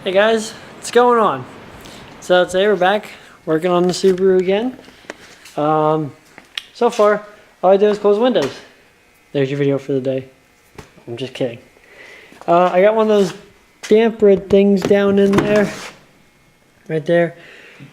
Hey guys, what's going on? So today we're back working on the Subaru again. So far, all I do is close windows. There's your video for the day. I'm just kidding. I got one of those damp rid things down in there. Right there.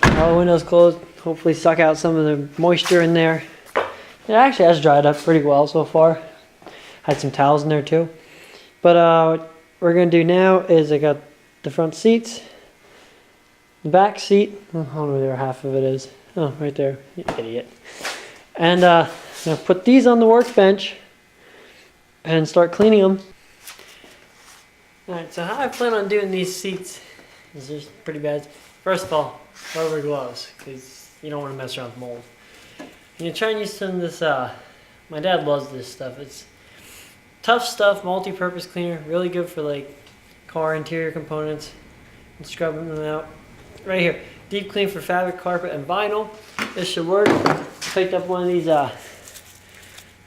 All the windows closed. Hopefully suck out some of the moisture in there. It actually has dried up pretty well so far. Had some towels in there too. But what we're going to do now is I got the front seats, the back seat, I don't know where half of it is. Oh, right there, you idiot. And I'm going to put these on the workbench and start cleaning them. Alright, so how I plan on doing these seats is just pretty bad. First of all, rubber gloves, because you don't want to mess around with mold. You try and use some of this, my dad loves this stuff. It's tough stuff, multi-purpose cleaner, really good for like car interior components and scrubbing them out. Right here, deep clean for fabric, carpet, and vinyl. This should work. Picked up one of these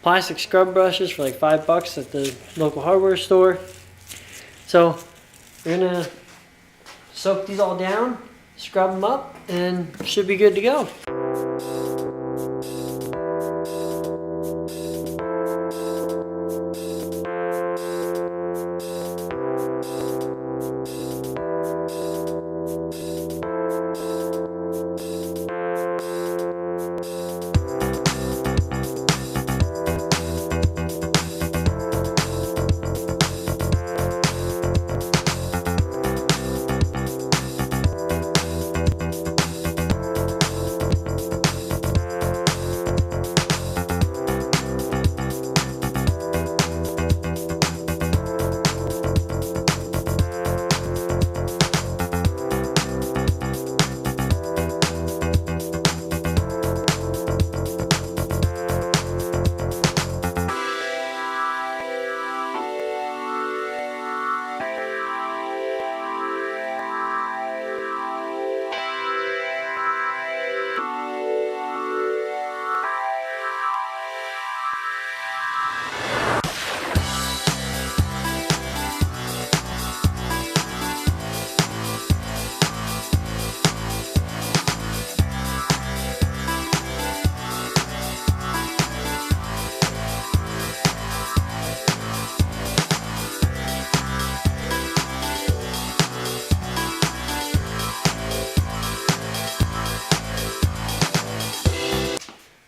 plastic scrub brushes for like $5 at the local hardware store. So we're gonna soak these all down, scrub them up, and should be good to go.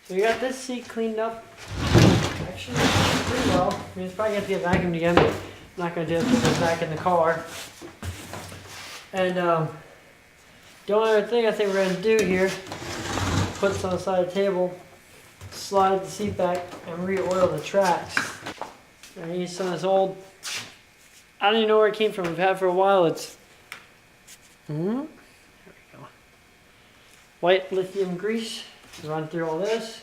So we got this seat cleaned up, actually pretty well. I mean, it's probably going to get vacuumed again, but I'm not going to do it, put it back in the car. And the only other thing I think we're going to do here, put this on the side of the table, slide the seat back, and re-oil the tracks. I use some of this old, I don't even know where it came from, I've had it for a while. It's, there we go, white lithium grease. Run through all this.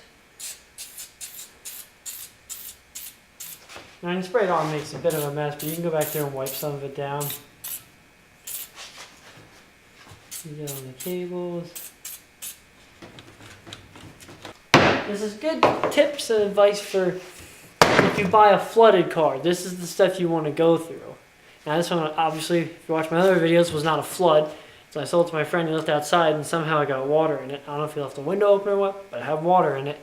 Now, you spray it on makes a bit of a mess, but you can go back there and wipe some of it down. You get on the cables. This is good tips and advice for if you buy a flooded car. This is the stuff you want to go through. Now, this one, obviously, if you watch my other videos, was not a flood. So I sold it to my friend. He left outside, and somehow I got water in it. I don't know if he left the window open or what, but I have water in it.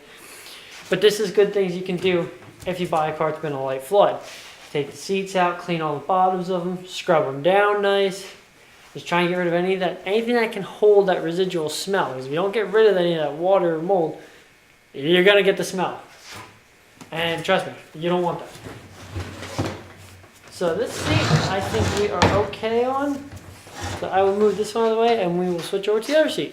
But this is good things you can do if you buy a car that's been a light flood. Take the seats out, clean all the bottoms of them, scrub them down nice. Just try and get rid of anything that can hold that residual smell. Because if you don't get rid of any of that water or mold, you're gonna get the smell. And trust me, you don't want that. So this seat, I think we are okay on. So I will move this one out of the way and we will switch over to the other seat.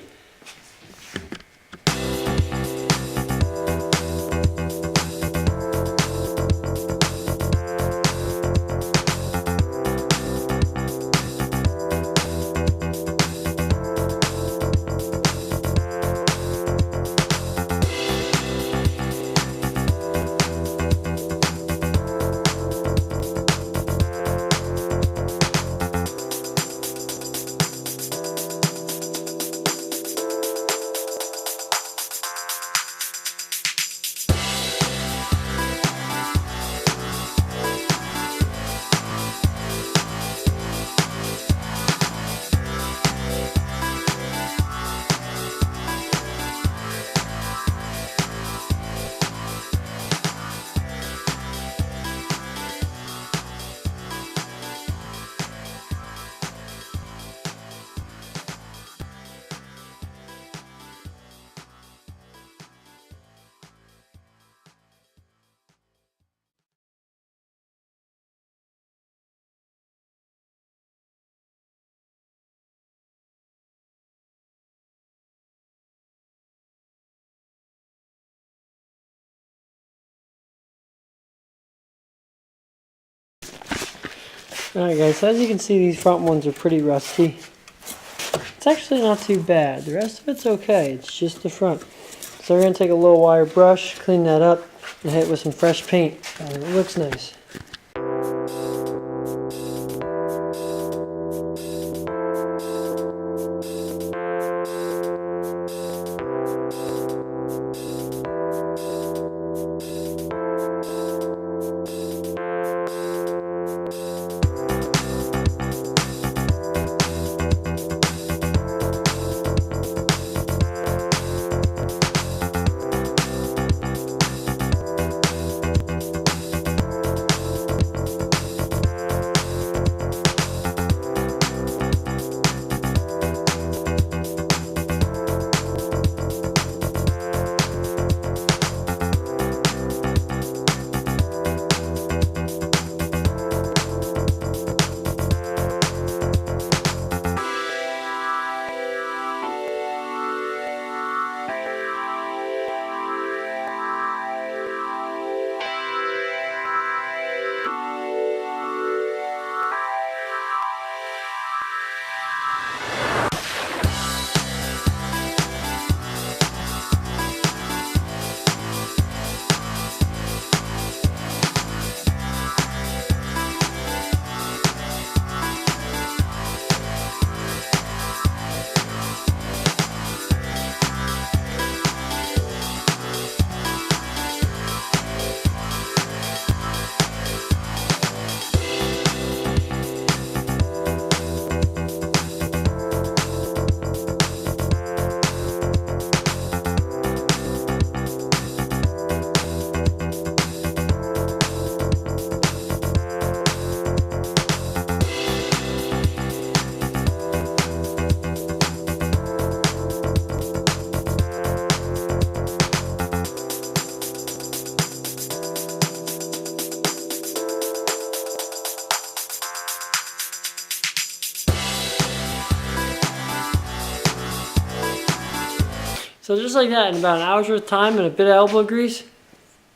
Alright guys, so as you can see, these front ones are pretty rusty. It's actually not too bad. The rest of it's okay. It's just the front. So we're going to take a little wire brush, clean that up, and hit it with some fresh paint. And it looks nice. So just like that, in about an hour's worth of time and a bit of elbow grease,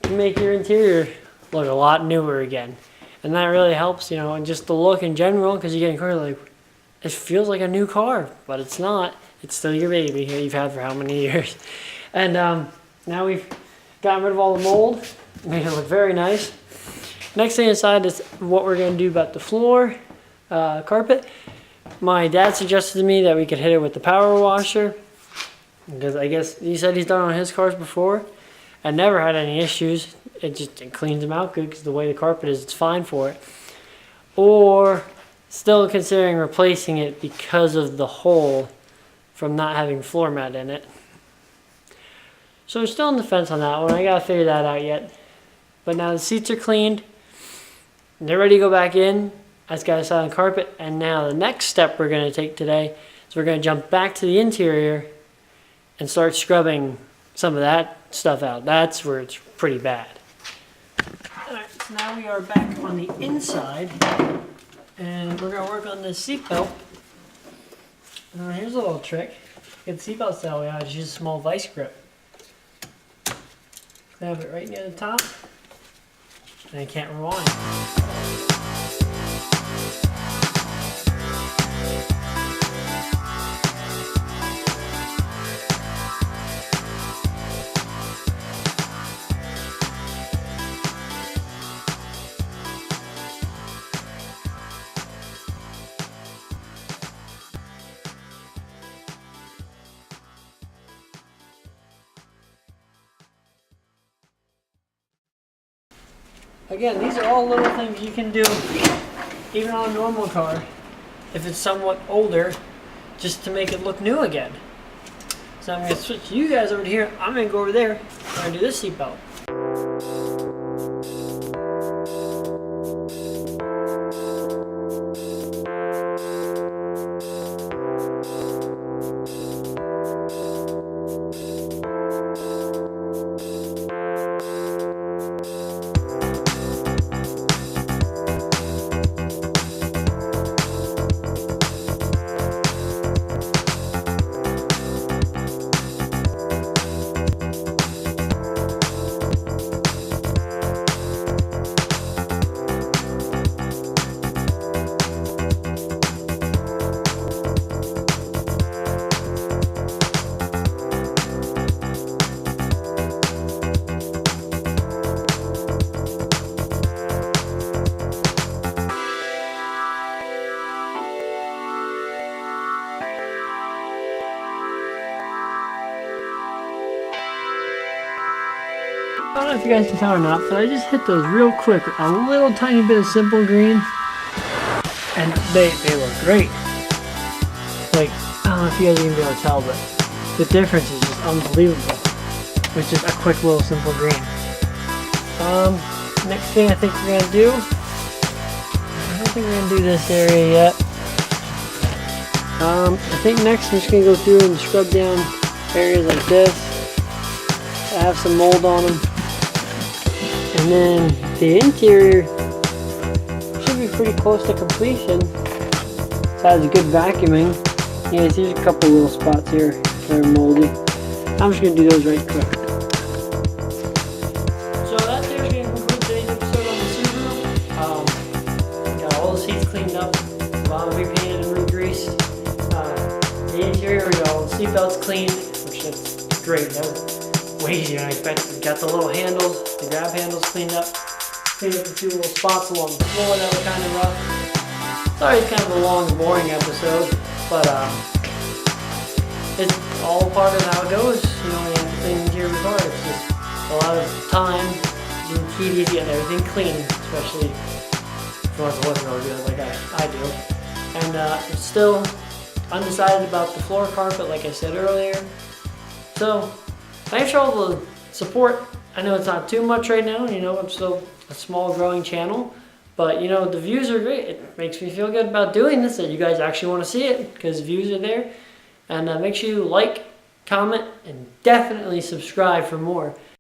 you make your interior look a lot newer again. And that really helps, you know, and just the look in general, because you get in a car like, it feels like a new car, but it's not. It's still your baby you've had for how many years. And now we've gotten rid of all the mold, made it look very nice. Next thing inside is what we're going to do about the floor, carpet. My dad suggested to me that we could hit it with the power washer, because I guess he said he's done on his cars before and never had any issues. It cleans them out good because the way the carpet is, it's fine for it. Or still considering replacing it because of the hole from not having floor mat in it. So we're still on the fence on that one. I gotta figure that out yet. But now the seats are cleaned. They're ready to go back in. I just gotta decide on the carpet. And now the next step we're gonna take today is we're gonna jump back to the interior and start scrubbing some of that stuff out. That's where it's pretty bad. Alright, so now we are back on the inside, and we're gonna work on this seat belt. Here's a little trick. Get the seat belt that way, I just use a small vice grip. Have it right near the top, and I can't rewind. Again, these are all little things you can do, even on a normal car, if it's somewhat older, just to make it look new again. So I'm going to switch you guys over to here. I'm going to go over there and I'm going to do this seatbelt. don't know if you guys can tell or not, but I just hit those real quick. A little tiny bit of simple green. And they look great. Like, I don't know if you guys are going to be able to tell, but the difference is just unbelievable. With just a quick little simple green. Next thing I think we're going to do, I don't think we're going to do this area yet. I think next I'm just going to go through and scrub down areas like this. I have some mold on them. And then the interior should be pretty close to completion. It has a good vacuuming. Yeah, there's a couple little spots here that are moldy. I'm just going to do those right quick. So that's going to conclude today's episode on the Subaru. Got all the seats cleaned up, bottom repainted and re-greased. The interior, we got all the seatbelts cleaned, which that's great. That was way easier than I expected. Got the little handles, the grab handles cleaned up. Cleaned up a few little spots along the floor that were kind of rough. Sorry, it's kind of a long, boring episode, but it's all part of how it goes. You know, the interior car, it's just a lot of time being tedious to get everything clean, especially if you want to look real good like I do. And it's still undecided about the floor carpet, like I said earlier. So, thanks for all the support. I know it's not too much right now, you know, I'm still a small growing channel, but you know, the views are great. It makes me feel good about doing this, that you guys actually want to see it, because views are there. And make sure you like, comment, and definitely subscribe for more.